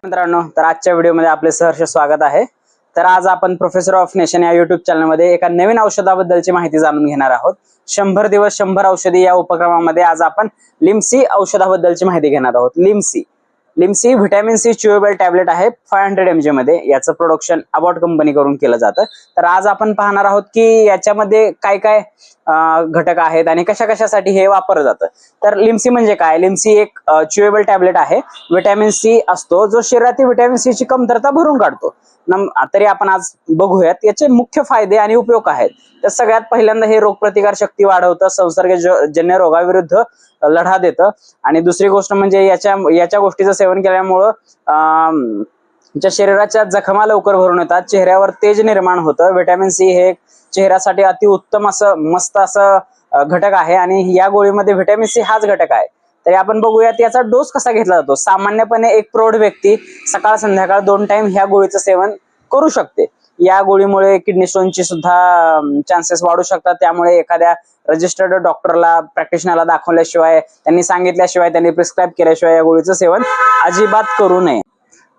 मित्रांनो, तर आजच्या व्हिडिओमध्ये आपले सहर्ष स्वागत आहे। तर आज आपण प्रोफेसर ऑफ नेशन या युट्यूब चॅनलमध्ये एका नवीन औषधाबद्दलची माहिती जाणून घेणार आहोत। 100 दिवस 100 औषधी या उपक्रमामध्ये आज आपण लिमसी औषधाबद्दलची माहिती घेणार आहोत। लिमसी व्हिटॅमिन सी च्युएबल टॅबलेट आहे 500 mg मध्ये। याचं प्रोडक्शन अबॉट कंपनी करून केलं जातं। तर आज आपण पाहणार आहोत की याच्यामध्ये काय काय घटक आहेत आणि कशा कशासाठी हे वापरलं जातं। तर लिमसी म्हणजे काय? लिमसी एक च्युएबल टॅबलेट आहे। व्हिटॅमिन सी असतो जो शरीरातील व्हिटॅमिन सी ची कमतरता भरून काढतो। तरी आपण आज बघूयात याचे मुख्य फायदे आणि उपयोग काय आहेत। तर सगळ्यात पहिल्यांदा हे रोगप्रतिकार शक्ती वाढवतं, संसर्गजन्य रोगाविरुद्ध लढा देतं। आणि दुसरी गोष्ट म्हणजे याच्या गोष्टीचं सेवन केल्यामुळं तुमच्या शरीराच्या जखमा लवकर भरून येतात, चेहऱ्यावर तेज निर्माण होतं। व्हिटॅमिन सी हे चेहऱ्यासाठी अतिउत्तम असं मस्त असं घटक आहे आणि या गोळीमध्ये व्हिटॅमिन सी हाच घटक आहे। तरी आपण बघूयात याचा डोस कसा घेतला जातो। सामान्यपणे एक प्रौढ व्यक्ती सकाळ संध्याकाळ 2 टाइम ह्या गोळीचं सेवन करू शकते। या गोळीमुळे किडनी स्टोनची सुद्धा चान्सेस वाढू शकतात। त्यामुळे एखाद्या रजिस्टर्ड डॉक्टरला प्रॅक्टिशनरला दाखवल्याशिवाय, त्यांनी सांगितल्याशिवाय, त्यांनी प्रिस्क्राइब केल्याशिवाय या गोळीचं सेवन अजिबात करू नये।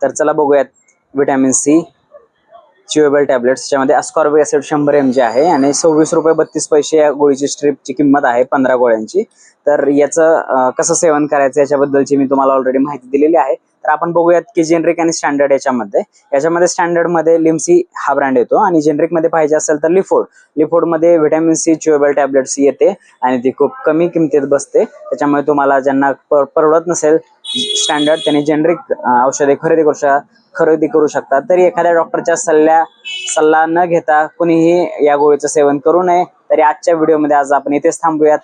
तर चला बघूयात व्हिटॅमिन सी च्युएबल टॅबलेट्स, ज्यामध्ये अस्कॉर्बिक ऍसिड 100 mg आहे आणि 26 रुपये 32 पैसे या गोळीची स्ट्रिपची किंमत आहे 15 गोळ्यांची। तर याचं कसं सेवन करायचं याच्याबद्दलची मी तुम्हाला ऑलरेडी माहिती दिलेली आहे। तर आपण बघूयात की जेनरिक आणि स्टँडर्ड याच्यामध्ये स्टँडर्ड मध्ये लिमसी हा ब्रँड येतो आणि जेनरिक मध्ये पाहिजे असेल तर लिफोड मध्ये व्हिटॅमिन सी च्युएबल टॅबलेट्स येते आणि ती खूप कमी किमतीत बसते। त्याच्यामुळे तुम्हाला ज्यांना परवडत नसेल स्टँडर्ड, त्यांनी जेनरिक औषधे खरेदी करू शकतात। तरी एखाद्या डॉक्टरच्या सल्ला न घेता कुणीही या गोळीचं सेवन करू नये। तरी आजच्या व्हिडिओमध्ये आज आपण इथेच थांबूयात।